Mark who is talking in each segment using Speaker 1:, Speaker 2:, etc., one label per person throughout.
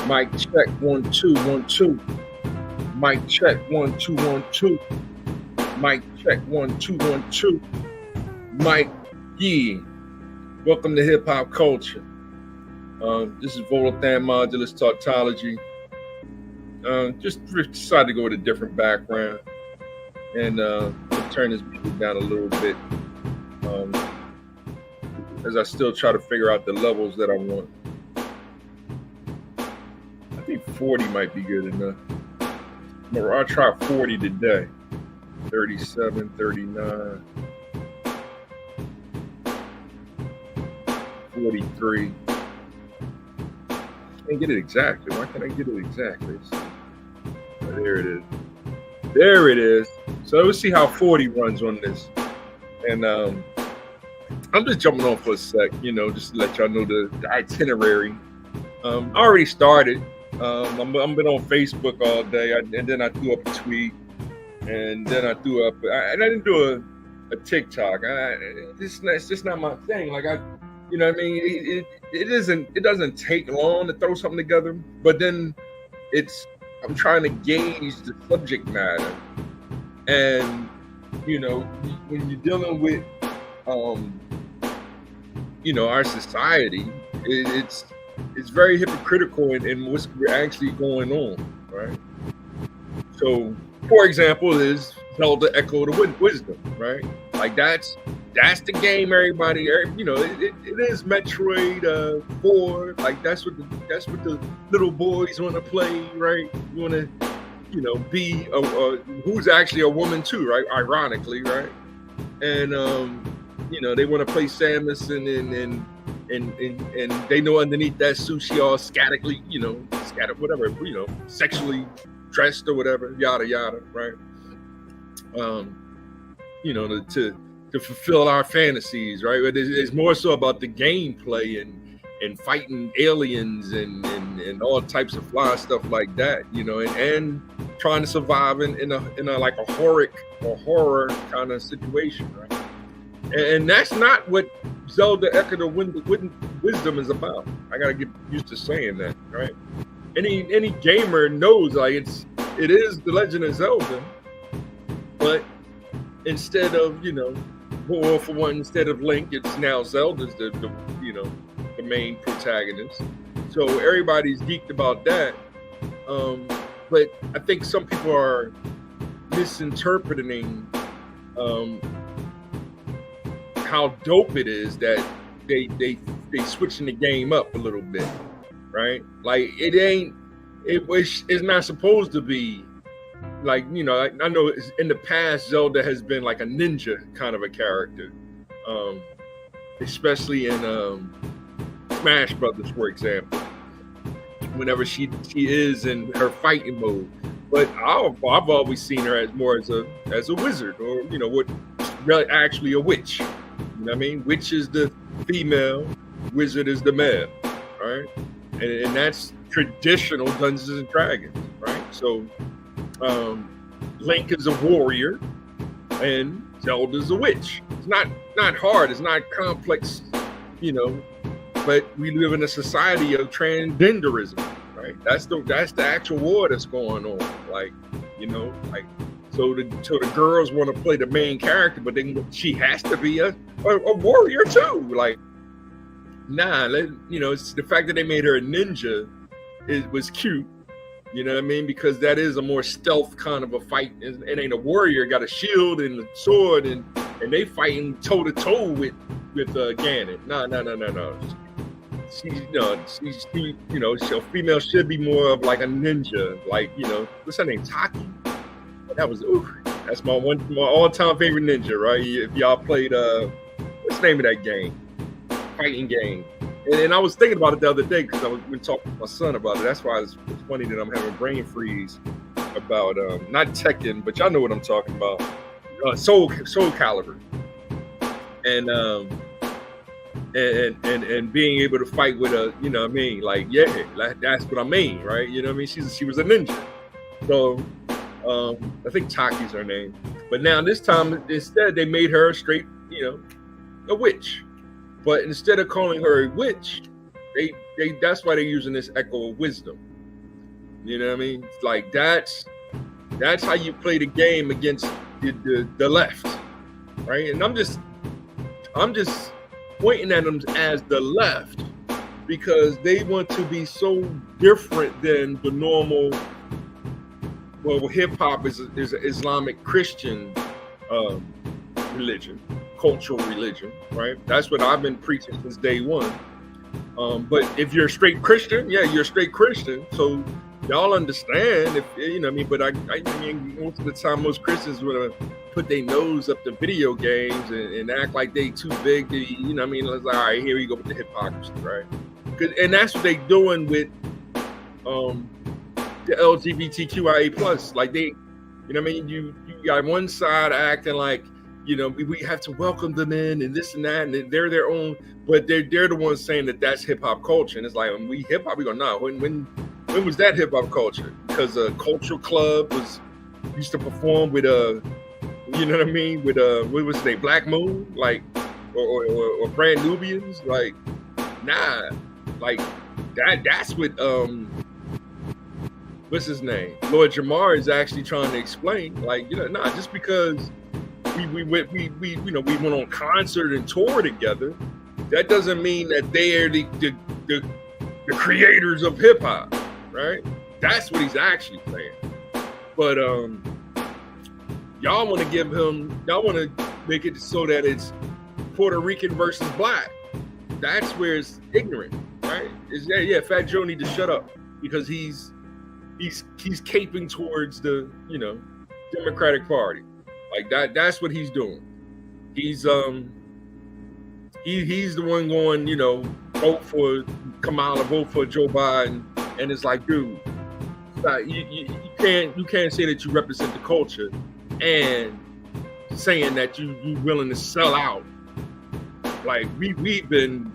Speaker 1: Mic check 1 2 1 2. Mic check 1 2 1 2. Mic check 1 2 1 2. Mic yeah. Welcome to hip hop culture. This is Volathan Modulus Tautology. Just decided to go with a different background and turn this music down a little bit as I still try to figure out the levels that I want. I think 40 might be good enough. I'll try 40 today. 37, 39, 43. Can't get it exactly. Why can't I get it exactly? Oh, there it is. There it is. So let's see how 40 runs on this. And I'm just jumping on for a sec, just to let y'all know the itinerary. I already started. I've been on Facebook all day, and then I threw up a tweet, and then I threw up. I didn't do a TikTok. It's just not my thing. Like you know what I mean? It doesn't take long to throw something together, but then I'm trying to gauge the subject matter, and when you're dealing with our society, it's very hypocritical in what's actually going on, right? So, for example, is Zelda Echo the Wisdom, right? Like that's the game. Everybody, it is Metroid 4. Like that's what the little boys want to play, right? You want to, be who's actually a woman too, right? Ironically, right? And they want to play Samus and they know underneath that sushi all scatically, whatever, sexually dressed or whatever, yada yada, right? To fulfill our fantasies, right? It's more so about the gameplay and fighting aliens and all types of fly stuff like that, and trying to survive in a like a horror kind of situation, right? And that's not what Zelda Echo the Wisdom is about. I gotta get used to saying that, right? Any gamer knows like it is the Legend of Zelda, but instead of instead of Link, it's now Zelda's the main protagonist. So everybody's geeked about that. But I think some people are misinterpreting how dope it is that they switching the game up a little bit, right? Like it's not supposed to be like, I know in the past Zelda has been like a ninja kind of a character, especially in Smash Brothers, for example, whenever she is in her fighting mode. But I've always seen her as more as a wizard, or what really actually a witch. You know what I mean? Witch is the female, wizard is the male, right? And that's traditional Dungeons and Dragons, right? So Link is a warrior and Zelda's a witch. It's not hard, it's not complex, but we live in a society of transgenderism, right? That's the actual war that's going on. Like, so the girls want to play the main character, but then she has to be a warrior too. Like, nah, it's the fact that they made her a ninja was cute. You know what I mean? Because that is a more stealth kind of a fight. It ain't a warrior, got a shield and a sword, and they fighting toe to toe with Ganon. No. A female should be more of like a ninja. Like, what's her name? Taki. That's my all-time favorite ninja, right? If y'all played what's the name of that game? Fighting game. And I was thinking about it the other day because I was been talking to my son about it. That's why it's funny that I'm having brain freeze about not Tekken, but y'all know what I'm talking about. Soul Calibur. And being able to fight with a, like, that's what I mean, right? You know what I mean? She was a ninja. So I think Taki's her name. But now this time, instead, they made her straight, a witch. But instead of calling her a witch, that's why they're using this Echo of Wisdom. You know what I mean? It's like that's how you play the game against the left, right? And I'm just pointing at them as the left because they want to be so different than the normal. Well, hip hop is an Islamic Christian religion, cultural religion, right? That's what I've been preaching since day one. But if you're a straight Christian, yeah, you're a straight Christian. So y'all understand, if you know what I mean. But I mean, most of the time, most Christians would put their nose up to video games and act like they too big to, you know what I mean. It's like, all right, here we go with the hypocrisy, right? And that's what they doing with the LGBTQIA plus. Like they, you know what I mean. You got one side acting like, you know, we have to welcome them in and this and that, and they're their own, but they're the ones saying that that's hip hop culture. And it's like, when we hip hop, we go, no. When was that hip hop culture? Because a cultural club used to perform with you know what I mean, with what was they, Black Moon, like, or Brand Nubians, like, nah, like that's what what's his name, Lord Jamar is actually trying to explain, like, you know, nah, just because we went on concert and tour together, that doesn't mean that they are the creators of hip hop, right? That's what he's actually saying. But y'all want to make it so that it's Puerto Rican versus black. That's where it's ignorant, right? Yeah, Fat Joe need to shut up because he's caping towards the, you know, Democratic Party. Like that's what he's doing. He's he's the one going, you know, vote for Kamala, vote for Joe Biden, and it's like, dude, you can't say that you represent the culture and saying that you willing to sell out. Like we've been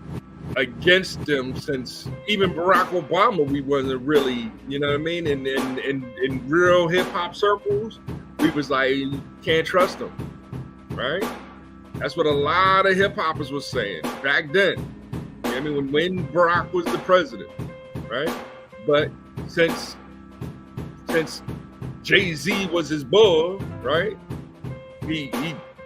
Speaker 1: against them since even Barack Obama. We wasn't really, you know what I mean, in real hip hop circles. We was like, you can't trust them, right? That's what a lot of hip hoppers was saying back then. You know what I mean, when Barack was the president, right? But since Jay-Z was his boy, right? He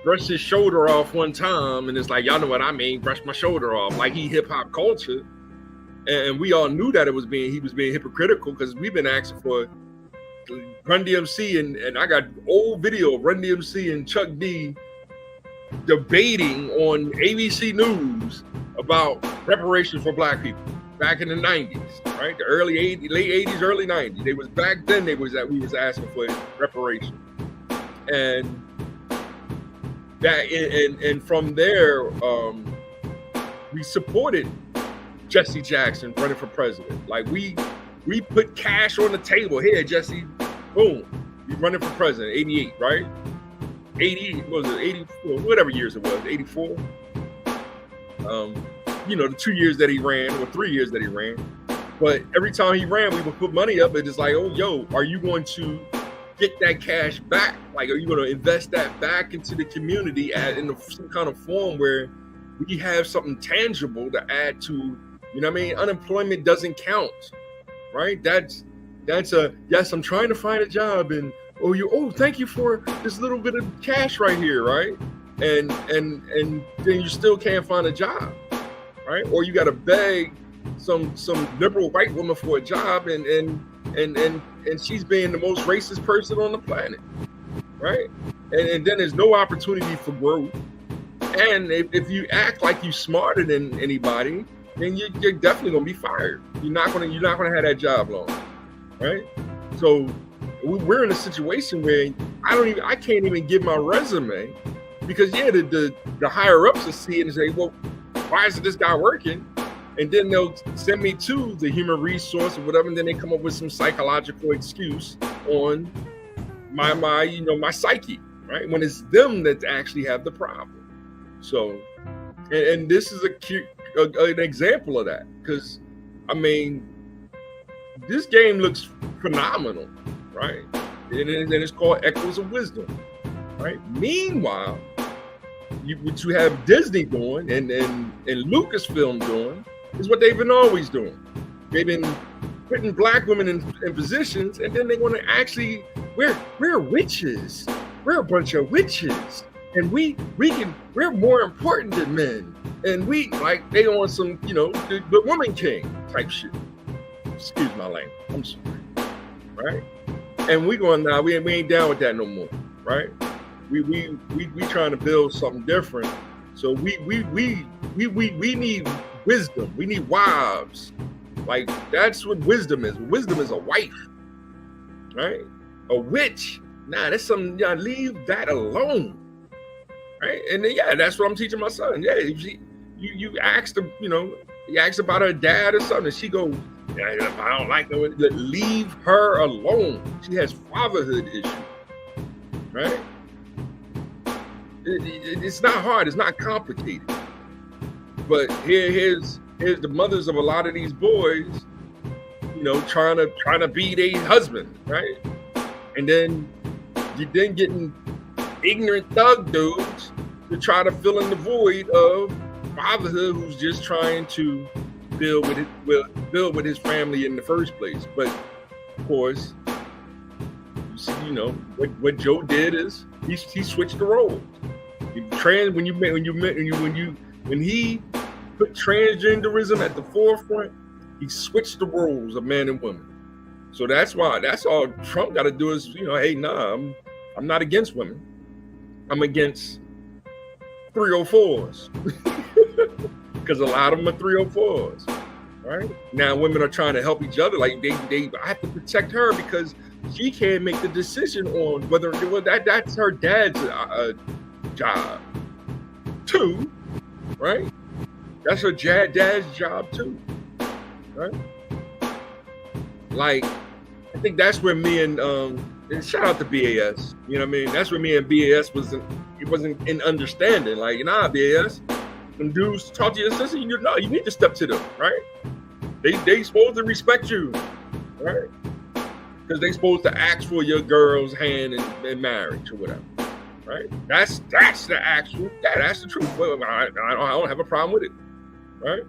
Speaker 1: brushed his shoulder off one time, and it's like, y'all know what I mean, brush my shoulder off, like he hip hop culture, and we all knew that he was being hypocritical because we've been asking for Run DMC, and I got old video of Run DMC and Chuck D debating on ABC News about reparations for black people back in the 90s, right? The late 80s, early 90s. They was back then. We was asking for reparations, and from there, we supported Jesse Jackson running for president. Like we put cash on the table. Here, Jesse, boom, you running for president. 88, right? 80, was it 84? Whatever years it was, 84. You know, the 2 years that he ran, or 3 years that he ran. But every time he ran, we would put money up. And it's like, oh, yo, are you going to get that cash back? Like, are you going to invest that back into the community in some kind of form where we have something tangible to add to, you know what I mean? Unemployment doesn't count, right? That's a, yes, I'm trying to find a job, and thank you for this little bit of cash right here, right? And then you still can't find a job, right? Or you got to beg some liberal white woman for a job, and she's being the most racist person on the planet, right? And then there's no opportunity for growth. And if you act like you smarter than anybody, then you're definitely gonna be fired. You're not gonna have that job long, right? So we're in a situation where I can't even give my resume because the higher ups will see it and say, well, why isn't this guy working? And then they'll send me to the human resource or whatever, and then they come up with some psychological excuse on my psyche, right? When it's them that actually have the problem. So, and this is an example of that, because I mean, this game looks phenomenal, right? And it's called Echoes of Wisdom, right? Meanwhile, what you have Disney doing and Lucasfilm doing is what they've been always doing. They've been putting black women in positions, and then they want to actually, we're witches. We're a bunch of witches, and we're more important than men, and we like they want some, the woman king type shit. Excuse my language. I'm sorry, right? And we going now. We ain't down with that no more, right? We trying to build something different. So we need wisdom. We need wives. Like, that's what wisdom is. Wisdom is a wife, right? A witch. Nah, that's something. Leave that alone, right? And then, that's what I'm teaching my son. Yeah, you asked him, you asked about her dad or something, and she goes, I don't like her. Leave her alone. She has fatherhood issues, right? It's not hard. It's not complicated. But here's the mothers of a lot of these boys, trying to be their husband, right? And then you're then getting ignorant thug dudes to try to fill in the void of fatherhood, who's just trying to build with his family in the first place. But of course, you see, what Joe did is he switched the roles. When he put transgenderism at the forefront, he switched the roles of man and woman. So that's all Trump got to do is, hey, nah, I'm not against women. I'm against 304s. Because a lot of them are 304s, right? Now women are trying to help each other. Like I have to protect her because she can't make the decision on whether that's her dad's job too, right? That's her dad's job too, right? Like, I think that's where me and shout out to BAS, you know what I mean? That's where me and BAS wasn't in understanding. Like, BAS, when dudes talk to your sister, you need to step to them, right? They supposed to respect you, right? Because they supposed to ask for your girl's hand in marriage or whatever, right? That's the actual, that's the truth. Well, I don't have a problem with it, right?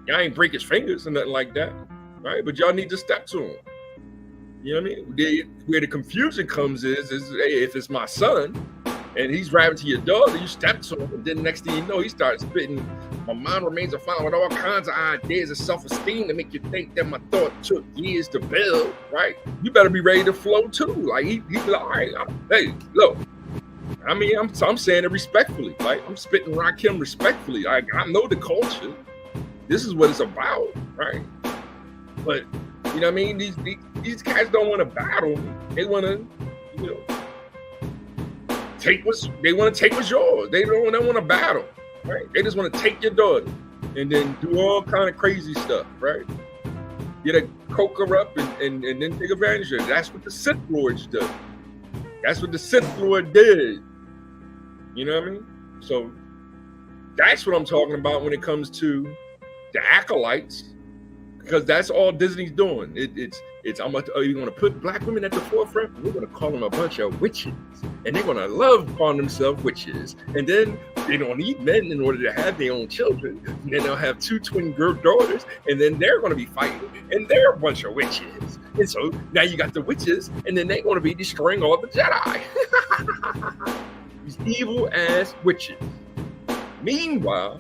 Speaker 1: Y'all ain't break his fingers or nothing like that, right? But y'all need to step to him. You know what I mean? Where the confusion comes is hey, if it's my son and he's rapping to your daughter, you step to him, and then next thing you know, he starts spitting, my mind remains a file with all kinds of ideas of self-esteem to make you think that my thought took years to build, right? You better be ready to flow too. Like, he's like, all right, hey, look, I mean, I'm saying it respectfully. Like, I'm spitting Rakim respectfully. I know the culture. This is what it's about, right? But, you know what I mean? These guys don't want to battle. They want to, take what's yours. They don't want to battle, right? They just want to take your daughter and then do all kind of crazy stuff, right? Get a coke her up and then take advantage of it. That's what the Sith Lords do. That's what the Sith Lord did. You know what I mean? So that's what I'm talking about when it comes to the acolytes, because that's all Disney's doing. It's you're going to put black women at the forefront. We're going to call them a bunch of witches, and they're going to love calling themselves witches. And then they don't need men in order to have their own children. And then they'll have 2 twin girl daughters, and then they're going to be fighting, and they're a bunch of witches. And so now you got the witches, and then they're going to be destroying all the Jedi. These evil ass witches. Meanwhile,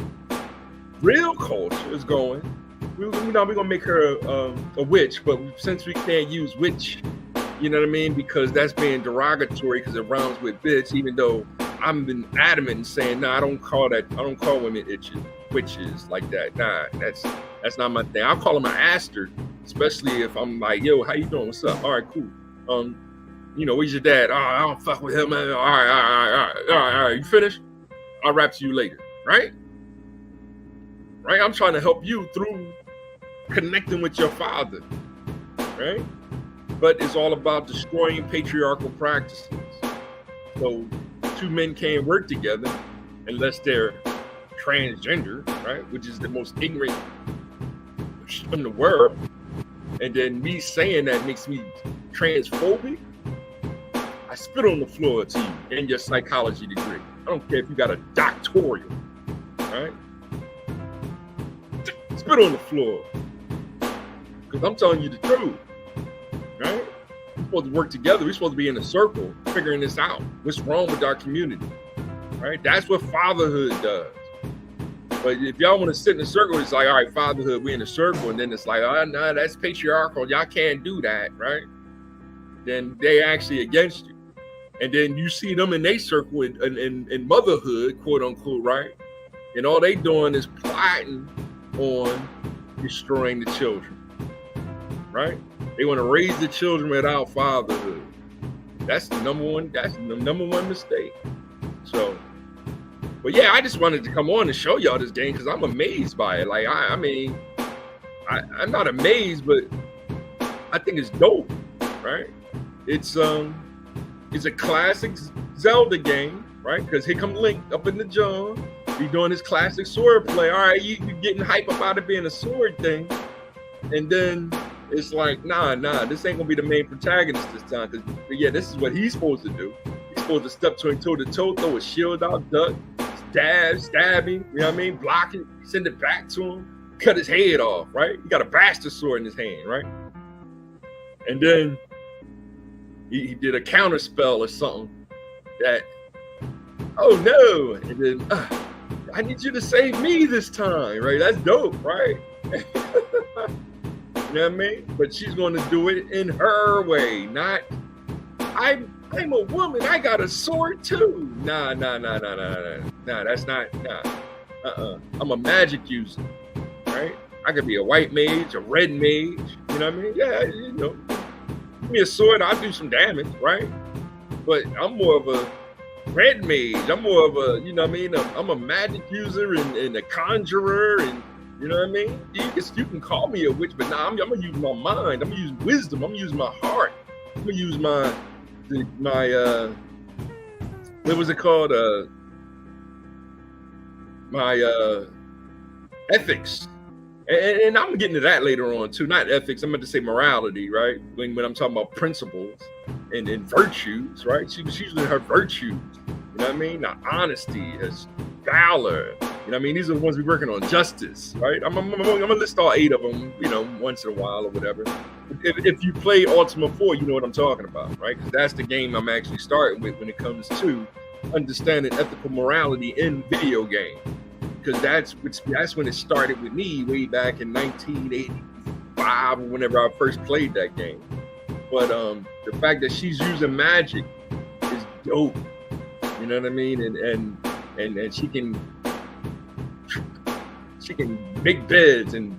Speaker 1: real culture is going, we're gonna make her a witch, but since we can't use witch, you know what I mean, because that's being derogatory because it rhymes with bitch, even though I've been adamant in saying, I don't call women witches like that. Nah, that's not my thing. I'll call them an aster, especially if I'm like, yo, how you doing? What's up? All right, cool. Where's your dad? Oh, I don't fuck with him, man. All right. You finished? I'll rap to you later, right? Right? I'm trying to help you through connecting with your father, right? But it's all about destroying patriarchal practices. So 2 men can't work together unless they're transgender, right? Which is the most ignorant in the world. And then me saying that makes me transphobic. I spit on the floor to you in your psychology degree. I don't care if you got a doctoral, right? Spit on the floor. because I'm telling you the truth, right? We're supposed to work together. We're supposed to be in a circle figuring this out. What's wrong with our community, right? That's what fatherhood does. But if y'all want to sit in a circle, it's like, all right, fatherhood, we're in a circle. And then it's like, oh, no, that's patriarchal. Y'all can't do that, right? Then they actually against you. And then you see them in their circle in motherhood, quote unquote, right? And all they doing is plotting on destroying the children, right? They want to raise the children without fatherhood. That's the number one mistake. So, but yeah, I just wanted to come on and show y'all this game because I'm amazed by it. Like, I mean, I'm not amazed, but I think it's dope, right? It's a classic Zelda game, right? Because here come Link up in the jungle. He doing his classic sword play. All right, you getting hype about it being a sword thing. And then it's like, nah, this ain't gonna be the main protagonist this time. Because yeah, this is what he's supposed to do. He's supposed to step toe to toe, throw his shield out, duck, stab him, you know what I mean? Block it, send it back to him, cut his head off, right? He got a bastard sword in his hand, right? And then he did a counter spell or something that, oh no, and then I need you to save me this time, right? That's dope, right? You know what I mean? But she's going to do it in her way, not I'm a woman. I got a sword too. Nah. That's not. I'm a magic user, right? I could be a white mage, a red mage. You know what I mean? Yeah, you know, give me a sword, I'll do some damage, right? But I'm more of a red mage. I'm more of a, you know what I mean? I'm a magic user and a conjurer, and you know what I mean? You can call me a witch, but nah, I'm gonna use my mind. I'm gonna use wisdom. I'm gonna use my heart. I'm gonna use my what was it called? My ethics. And I'm getting to that later on too. Not ethics. I'm going to say morality, right? When I'm talking about principles and virtues, right? She's using her virtues. You know what I mean? Now, honesty, as valor. You know what I mean? These are the ones we're working on. Justice, right? I'm gonna list all 8 of them. You know, once in a while or whatever. If you play Ultima 4, you know what I'm talking about, right? Because that's the game I'm actually starting with when it comes to understanding ethical morality in video games. Because that's when it started with me way back in 1985 or whenever I first played that game. But the fact that she's using magic is dope. You know what I mean? And she can make beds and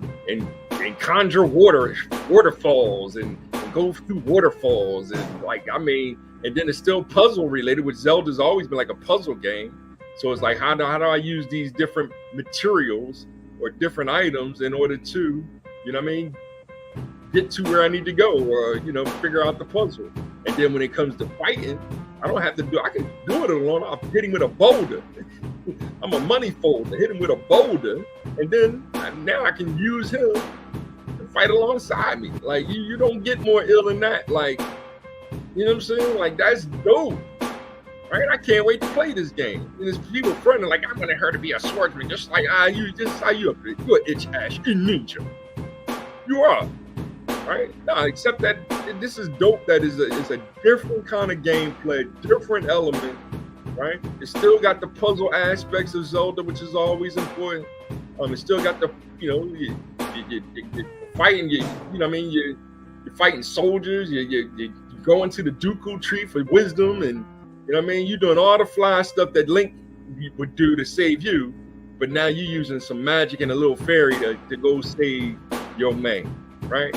Speaker 1: conjure waterfalls and go through waterfalls and like, I mean, and then it's still puzzle related, which Zelda's always been like a puzzle game. So it's like, how do I use these different materials or different items in order to, you know what I mean, get to where I need to go, or, you know, figure out the puzzle. And then when it comes to fighting, I can do it alone. I'll hit him with a boulder. I'm a money folder, hit him with a boulder, and then now I can use him to fight alongside me. Like, you don't get more ill than that. Like, you know what I'm saying? Like, that's dope. Right? I can't wait to play this game. And there's people fronting like, I wanted her to be a swordsman, just like you're an itch ash in ninja. You are, right? No, except that this is dope. That is a different kind of gameplay, different element, right? It's still got the puzzle aspects of Zelda, which is always important. It's still got the, you know, you're fighting, you know what I mean? You're fighting soldiers. You go into the Dooku tree for wisdom, and you know what I mean? You're doing all the fly stuff that Link would do to save you, but now you're using some magic and a little fairy to go save your man, right?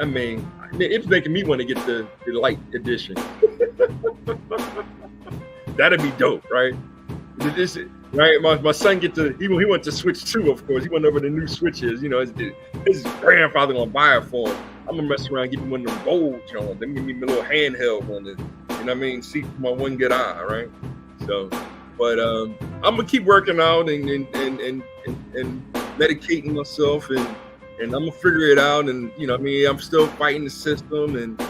Speaker 1: I mean, it's making me want to get the light edition. That'd be dope, right? This, right? My son he went to Switch 2, of course. He went over the new Switches. You know, his grandfather gonna buy it for him. I'm gonna mess around and get him one of them gold John. Then give me a little handheld one. You know what I mean? See my one good eye, right? So, but I'm gonna keep working out and medicating myself, and I'm gonna figure it out. And you know what I mean? I'm still fighting the system and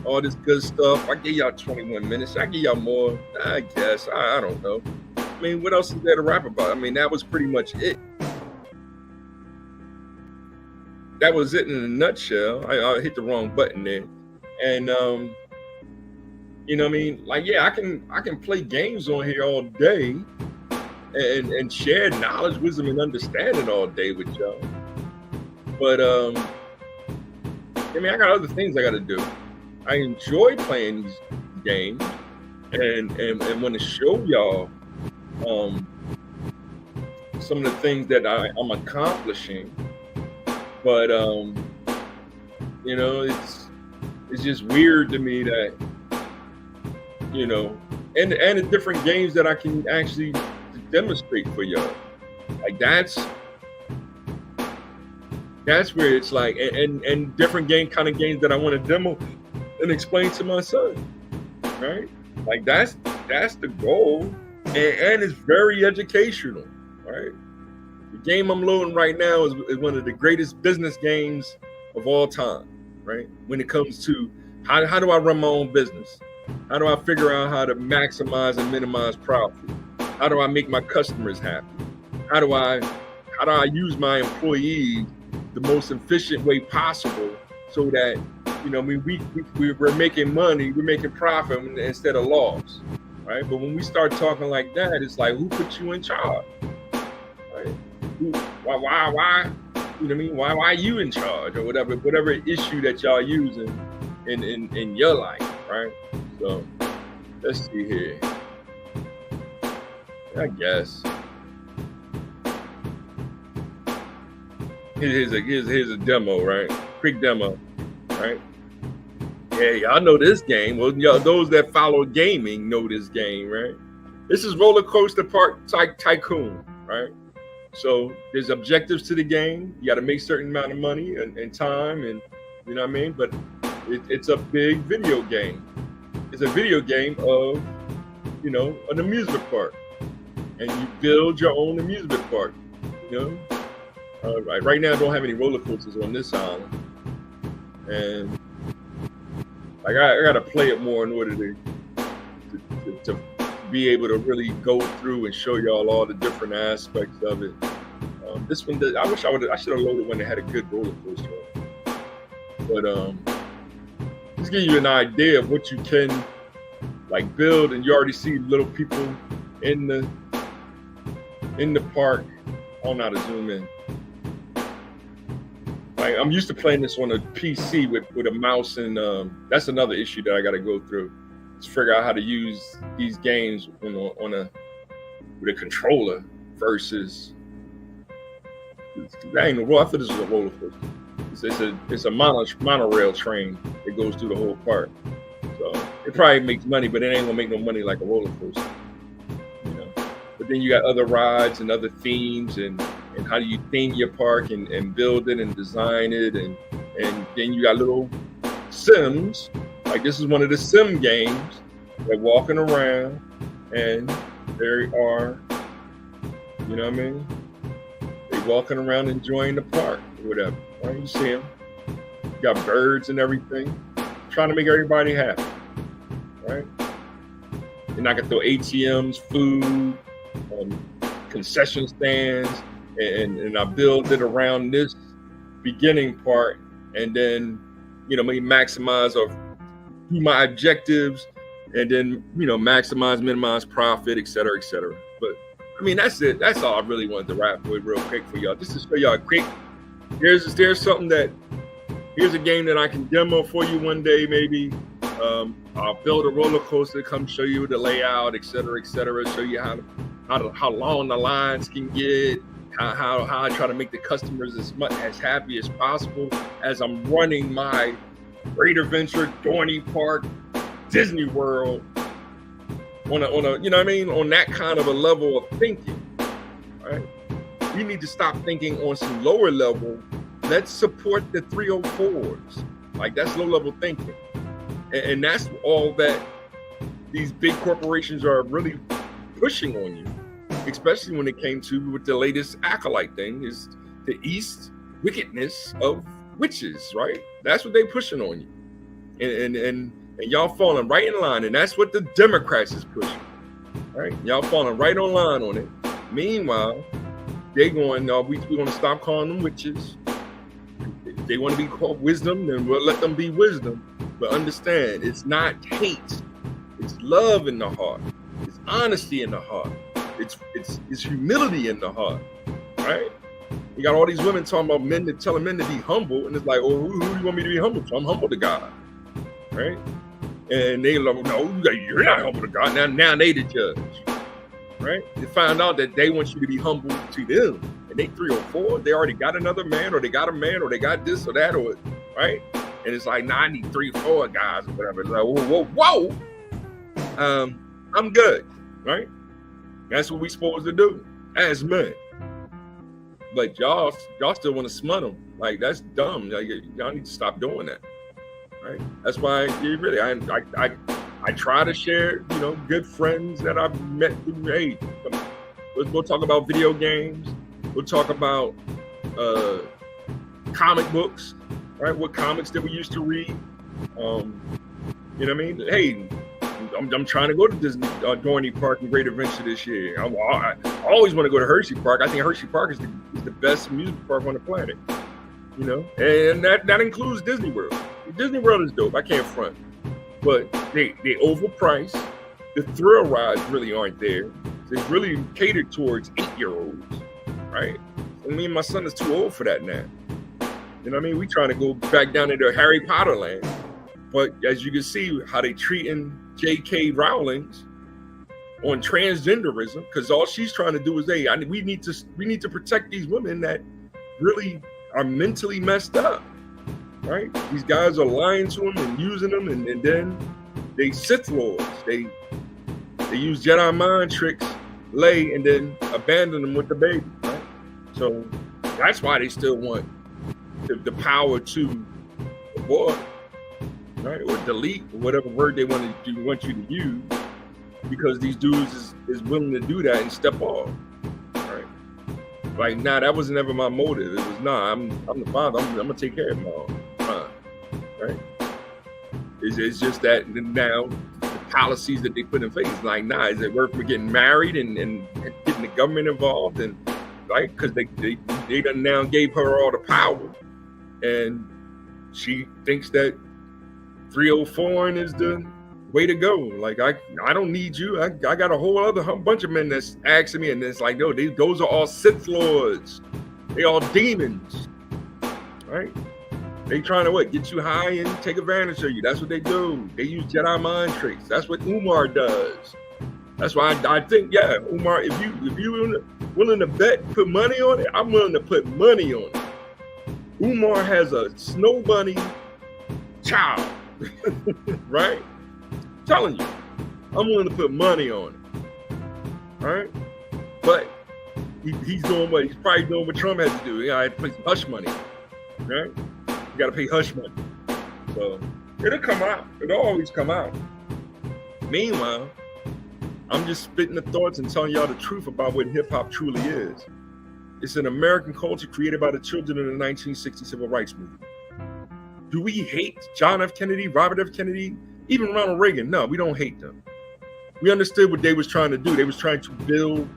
Speaker 1: all this good stuff. I give y'all 21 minutes. I give y'all more, I guess. I don't know. I mean, what else is there to rap about? I mean, that was pretty much it. that was it in a nutshell. I hit the wrong button there, and you know what I mean? Like, yeah, I can play games on here all day and share knowledge, wisdom, and understanding all day with y'all. But I mean, I got other things I got to do. I enjoy playing these games and want to show y'all some of the things that I'm accomplishing. But you know, it's just weird to me that, you know, and the different games that I can actually demonstrate for y'all. Like that's where it's like, and different kind of games that I want to demo and explain to my son, right? Like that's the goal, and it's very educational, right? The game I'm loading right now is one of the greatest business games of all time, right? When it comes to how do I run my own business? How do I figure out how to maximize and minimize profit? How do I make my customers happy? How do I use my employees the most efficient way possible so that, you know, we're making money, we're making profit instead of loss, right? But when we start talking like that, it's like, who put you in charge, right? Why? You know what I mean? Why are you in charge, or whatever issue that y'all using in your life, right? So let's see here. I guess here's a demo, right? Quick demo, right? Yeah, y'all know this game. Well, y'all, those that follow gaming know this game, right? This is Roller Coaster Park Tycoon, right? So there's objectives to the game. You got to make certain amount of money and time, and you know what I mean. But it's a big video game. It's a video game of, you know, an amusement park, and you build your own amusement park. You know, right now I don't have any roller coasters on this island, and I got to play it more in order to be able to really go through and show y'all all the different aspects of it. This one, I should have loaded one that had a good roller coaster on it. But just give you an idea of what you can like build, and you already see little people in the park. I don't know how to zoom in. Like, I'm used to playing this on a PC with a mouse, and that's another issue that I got to go through. To figure out how to use these games with a controller versus. I thought this was a roller coaster. It's a monorail train that goes through the whole park. So it probably makes money, but it ain't gonna make no money like a roller coaster, you know. But then you got other rides and other themes, and how do you theme your park and build it and design it, and then you got little sims. Like, this is one of the sim games. They're walking around, and they are, you know what I mean? They walking around enjoying the park or whatever. Right? You see them. You got birds and everything, trying to make everybody happy, right? And I can throw ATMs, food, concession stands, and I build it around this beginning part, and then, you know, maybe maximize or do my objectives, and then, you know, maximize, minimize profit, et cetera, et cetera. But I mean, that's it. That's all I really wanted to wrap with real quick for y'all. Just to show y'all a quick, here's a game that I can demo for you one day, maybe. I'll build a roller coaster, come show you the layout, et cetera, show you how long the lines can get, how I try to make the customers as happy as possible as I'm running my Great Adventure, Dorney Park, Disney World on a, you know what I mean, on that kind of a level of thinking, right? We need to stop thinking on some lower level. Let's support the 304s. Like, that's low level thinking. And that's all that these big corporations are really pushing on you, especially when it came to with the latest acolyte thing, is the Eastwickedness of witches, right? That's what they pushing on you. And y'all falling right in line, and that's what the Democrats is pushing, right? Y'all falling right on line on it. Meanwhile, they going, no, we're going to stop calling them witches. If they want to be called wisdom, then we'll let them be wisdom. But understand, it's not hate. It's love in the heart. It's honesty in the heart. It's humility in the heart, right? You got all these women talking about men that telling men to be humble, and it's like, oh, who do you want me to be humble to? I'm humble to God, right? And they like, no, you're not humble to God. Now they the judge, right? They find out that they want you to be humble to them, and they 3 or 4, they already got another man, or they got a man, or they got this or that, or right? And it's like, nah, I need 3 or 4 guys or whatever. It's like, whoa. I'm good, right? That's what we supposed to do as men. But y'all still want to smut them. Like, that's dumb. Like, y'all need to stop doing that, right? That's why I try to share, good friends that I've met through. Hey, let's go talk about video games. We'll talk about comic books, right? What comics that we used to read. You know what I mean? Hey, I'm trying to go to Disney Dorney Park and Great Adventure this year. I always want to go to Hershey Park. I think Hershey Park is the best amusement park on the planet. And that includes Disney World. Disney World is dope. I can't front, but they overpriced. The thrill rides really aren't there. They really catered towards 8-year-olds, right? And me and my son is too old for that now. You know what I mean? We trying to go back down into Harry Potter land. But as you can see, how they treating J.K. Rowling's on transgenderism, because all she's trying to do is, hey, we need to protect these women that really are mentally messed up, right? These guys are lying to them and using them, and then they Sith Lords. They use Jedi mind tricks, lay, and then abandon them with the baby, right? So that's why they still want the power to abort, right, or delete, or whatever word they want you to use, because these dudes is willing to do that and step off, right? Like, nah, that was never my motive. It was, nah, I'm the father. I'm gonna take care of my own, right? It's just that now the policies that they put in place, like, nah, is it worth me getting married and getting the government involved, and right, because they done now gave her all the power, and she thinks that 304 is the way to go. Like, I don't need you. I got a whole other bunch of men that's asking me, and it's like, no, those are all Sith Lords. They all demons, right? They trying to get you high and take advantage of you. That's what they do. They use Jedi mind tricks. That's what Umar does. That's why I think, yeah, Umar, if you willing to bet, put money on it, I'm willing to put money on it. Umar has a snow bunny child. Right? I'm telling you, I'm willing to put money on it. Right? But he's doing what he's probably doing what Trump had to do. He had to pay some hush money. Right? You gotta pay hush money. So it'll come out. It'll always come out. Meanwhile, I'm just spitting the thoughts and telling y'all the truth about what hip-hop truly is. It's an American culture created by the children of the 1960 Civil Rights Movement. Do we hate John F. Kennedy, Robert F. Kennedy, even Ronald Reagan? No, we don't hate them. We understood what they was trying to do. They was trying to build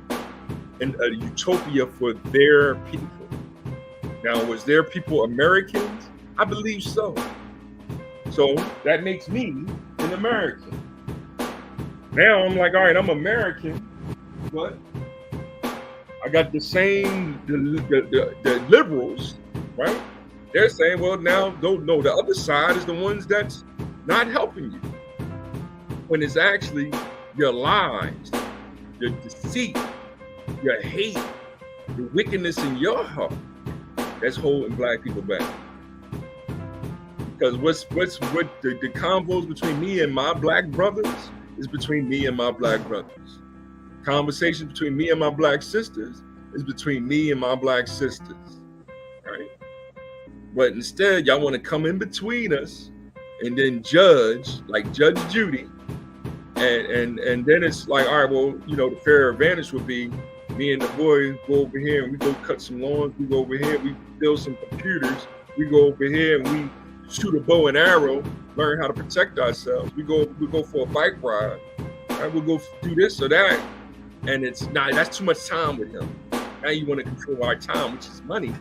Speaker 1: a utopia for their people. Now, was their people Americans? I believe so. So that makes me an American. Now I'm like, all right, I'm American, but I got the same, the liberals, right? They're saying, well, now, no, the other side is the ones that's not helping you. When it's actually your lies, your deceit, your hate, the wickedness in your heart that's holding Black people back. Because what the convos between me and my Black brothers is between me and my Black brothers. Conversations between me and my Black sisters is between me and my Black sisters, right? But instead, y'all want to come in between us and then judge, like Judge Judy, and then it's like, all right, well, the fair advantage would be me and the boy go over here and we go cut some lawns. We go over here, we build some computers. We go over here and we shoot a bow and arrow, learn how to protect ourselves. We go for a bike ride. Right? We'll go do this or that. And it's not, that's too much time with him. Now you want to control our time, which is money.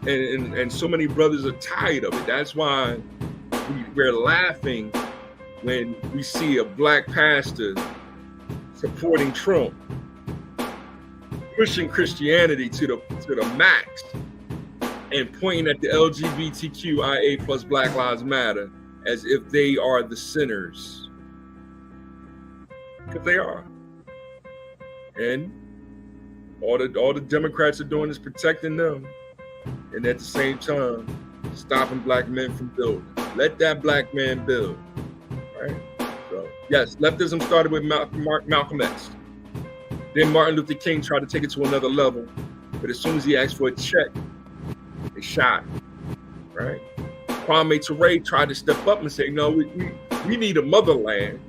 Speaker 1: And so many brothers are tired of it. That's why we're laughing when we see a black pastor supporting Trump, pushing Christianity to the max, and pointing at the LGBTQIA plus Black Lives Matter as if they are the sinners, because they are. And all the Democrats are doing is protecting them, and at the same time stopping black men from building. Let that black man build, right? So yes, leftism started with Malcolm X. Then Martin Luther King tried to take it to another level, but as soon as he asked for a check, they shot him, right? Kwame Ture tried to step up and say, no, we need a motherland.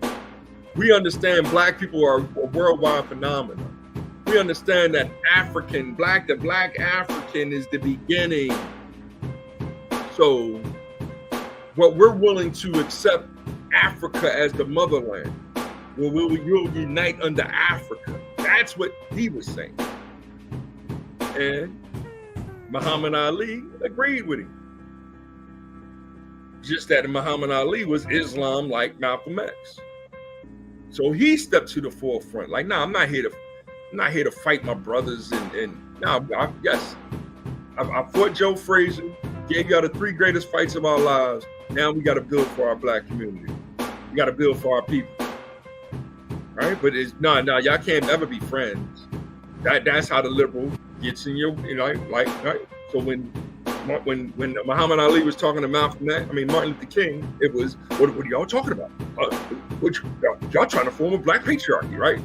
Speaker 1: We understand black people are a worldwide phenomenon. We understand that the black African is the beginning. So what we're willing to accept Africa as the motherland, we'll unite under Africa. That's what he was saying. And Muhammad Ali agreed with him. Just that Muhammad Ali was Islam like Malcolm X. So he stepped to the forefront. Like, I'm not here to fight my brothers. Yes, I fought Joe Frazier, gave y'all the 3 greatest fights of our lives. Now we got to build for our black community. We got to build for our people, right? But it's no, y'all can't ever be friends. That's how the liberal gets in your, right? So when Muhammad Ali was talking to Martin Luther King, it was, what are y'all talking about? Y'all trying to form a black patriarchy, right?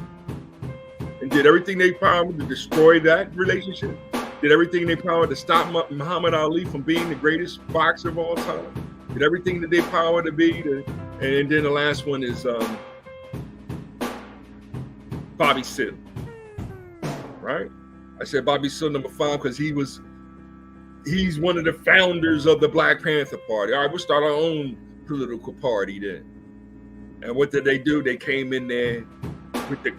Speaker 1: And did everything they power to destroy that relationship. Did everything they power to stop Muhammad Ali from being the greatest boxer of all time. Did everything that they power to be. And then the last one is Bobby Seale, right? I said Bobby Seale number 5 because he's one of the founders of the Black Panther Party. All right, we'll start our own political party then. And what did they do? They came in there with the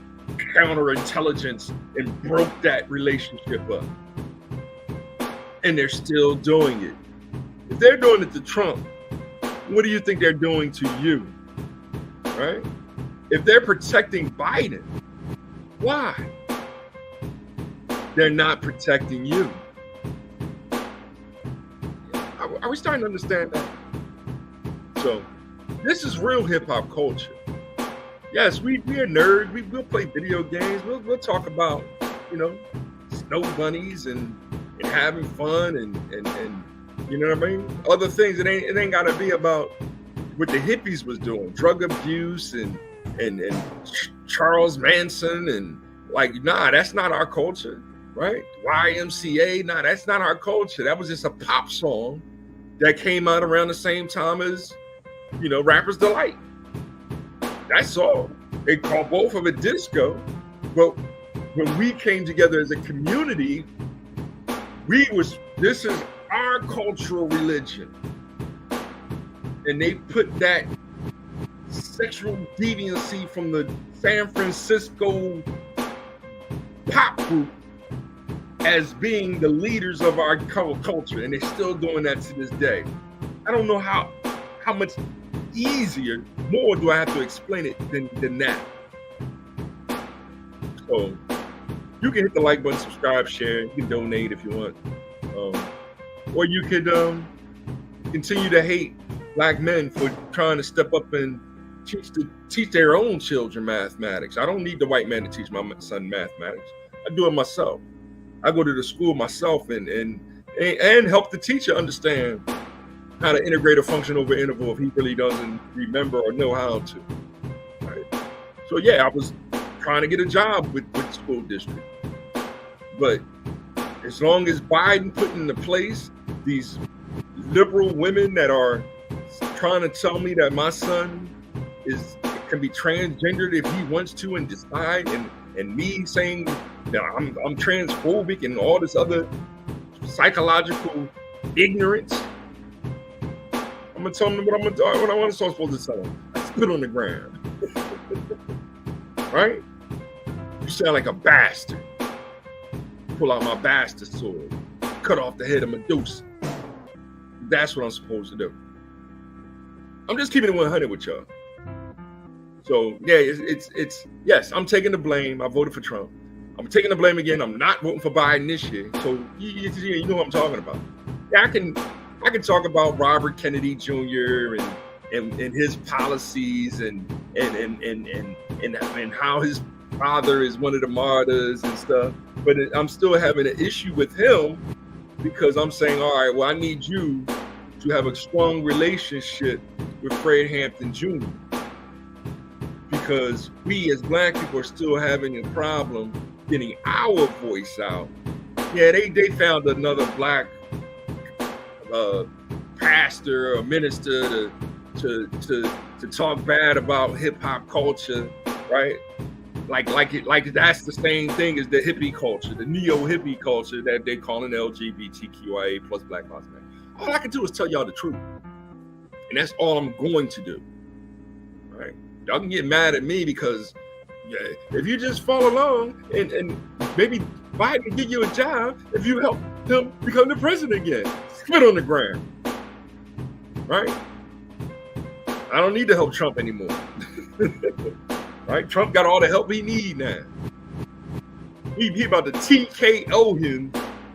Speaker 1: counterintelligence and broke that relationship up. And they're still doing it. If they're doing it to Trump, what do you think they're doing to you? Right? If they're protecting Biden, why? They're not protecting you. Are we starting to understand that? So, this is real hip hop culture. Yes, we are nerds. We'll play video games. We'll talk about, snow bunnies and having fun and you know what I mean? Other things. It ain't gotta be about what the hippies was doing, drug abuse and Charles Manson and that's not our culture, right? YMCA, that's not our culture. That was just a pop song that came out around the same time as, Rapper's Delight. That's all. They call both of it disco, but when we came together as a community, this is our cultural religion. And they put that sexual deviancy from the San Francisco pop group as being the leaders of our culture, and they're still doing that to this day. I don't know how much easier, more do I have to explain it than that. So you can hit the like button, subscribe, share. You can donate if you want, or you could continue to hate black men for trying to step up and teach their own children mathematics. I don't need the white man to teach my son mathematics. I do it myself. I go to the school myself and help the teacher understand how to integrate a function over interval if he really doesn't remember or know how to. Right? So yeah, I was trying to get a job with the school district. But as long as Biden put into place these liberal women that are trying to tell me that my son can be transgendered if he wants to and decide, and me saying that I'm transphobic and all this other psychological ignorance, I'm gonna tell them what I want to supposed to tell them. I spit on the ground. Right? You sound like a bastard. Pull out my bastard sword. cut off the head of Medusa. That's what I'm supposed to do. I'm just keeping it 100 with y'all. So yeah, it's yes, I'm taking the blame. I voted for Trump. I'm taking the blame again. I'm not voting for Biden this year. So you know what I'm talking about. Yeah, I can talk about Robert Kennedy Jr. and his policies and how his father is one of the martyrs and stuff. But I'm still having an issue with him because I'm saying, all right, well, I need you to have a strong relationship with Fred Hampton Jr. because we as Black people are still having a problem getting our voice out. Yeah, they found another Black pastor or minister to talk bad about hip hop culture, right? Like that's the same thing as the hippie culture, the neo hippie culture that they call an LGBTQIA plus Black Lives Matter. All I can do is tell y'all the truth, and that's all I'm going to do. Right? Y'all can get mad at me because if you just follow along and maybe Biden can get you a job if you help him become the president again. Spit on the ground, right? I don't need to help Trump anymore. Right? Trump got all the help he need now. He about to TKO him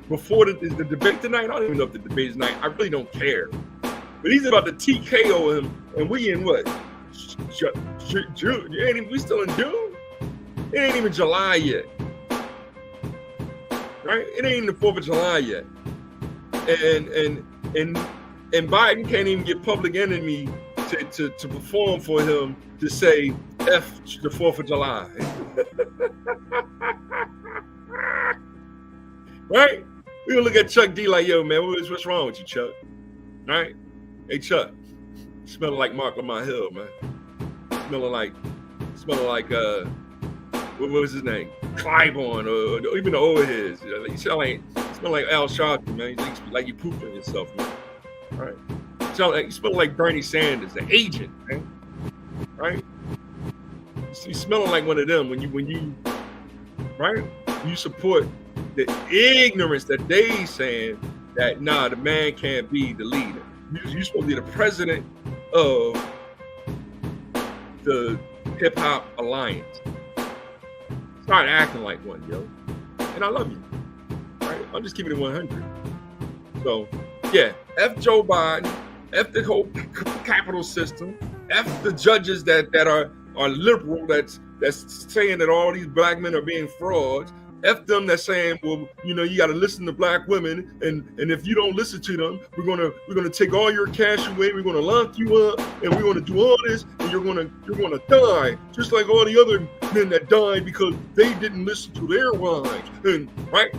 Speaker 1: before the debate tonight. I don't even know if the debate is tonight. I really don't care. But he's about to TKO him, and we in what? June? We still in June? It ain't even July yet. Right? It ain't even the 4th of July yet. And Biden can't even get Public Enemy to perform for him to say F the 4th of July. Right? We're gonna look at Chuck D like, yo, man, what's wrong with you, Chuck? Right? Hey, Chuck, smelling like Mark Lamont Hill, man. Smelling like what was his name? Clyburn or even the old heads. You smell like Al Sharpton, man. You like you pooping yourself, man. All right. You smell like Bernie Sanders, the agent, man. Right? You smelling like one of them when you right? You support the ignorance that they saying that the man can't be the leader. You're supposed to be the president of the Hip Hop Alliance. Start acting like one, yo. And I love you. Right? I'm just keeping it 100. So, yeah, F Joe Biden, F the whole capital system, F the judges that are liberal, that's saying that all these Black men are being frauds. F them that's saying, well, you got to listen to Black women, and if you don't listen to them, we're gonna take all your cash away. We're gonna lock you up, and we're gonna do all this, and you're gonna die, just like all the other men that died because they didn't listen to their wives. And right,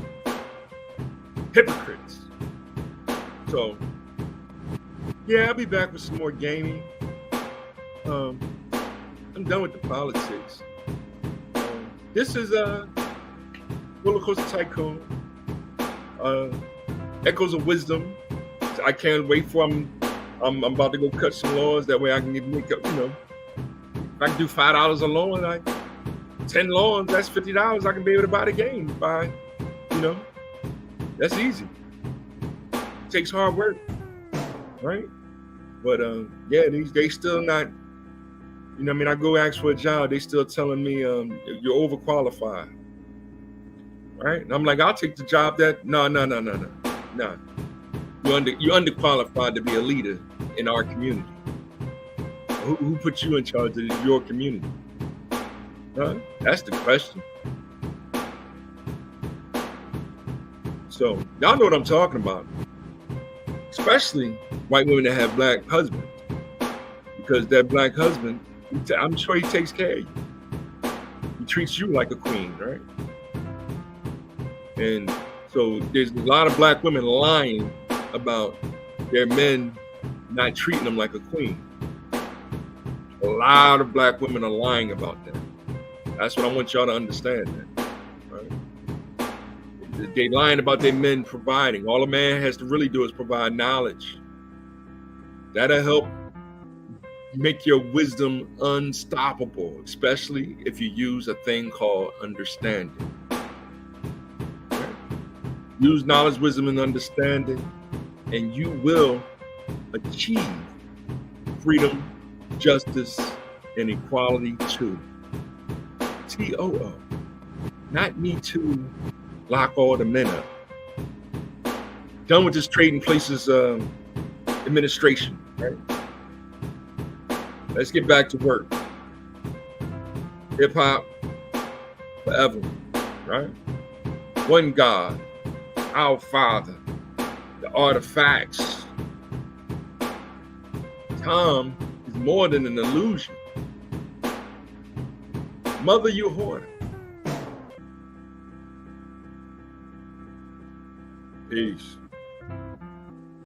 Speaker 1: hypocrites. So, yeah, I'll be back with some more gaming. I'm done with the politics. This is Roller Coaster Tycoon, Echoes of Wisdom. I can't wait for I'm about to go cut some lawns. That way I can make up, if I can do $5 a lawn, like 10 lawns, that's $50. I can be able to buy the game. That's easy. It takes hard work, right? But yeah, they still not, I go ask for a job, they still telling me you're overqualified. Right? And I'm like, I'll take the job that no. You're underqualified to be a leader in our community. Who put you in charge of your community? Huh? That's the question. So y'all know what I'm talking about. Especially white women that have Black husbands. Because that Black husband, I'm sure he takes care of you. He treats you like a queen, right? And so there's a lot of Black women lying about their men not treating them like a queen. A lot of Black women are lying about that. That's what I want y'all to understand, man. Right? They lying about their men providing. All a man has to really do is provide knowledge. That'll help make your wisdom unstoppable, especially if you use a thing called understanding. Use knowledge, wisdom, and understanding, and you will achieve freedom, justice, and equality too. TOO. Not me to lock all the men up. Done with this trading places administration, right? Let's get back to work. Hip hop forever, right? One God, our Father, the artifacts. Time is more than an illusion. Mother, you hoarder. Peace.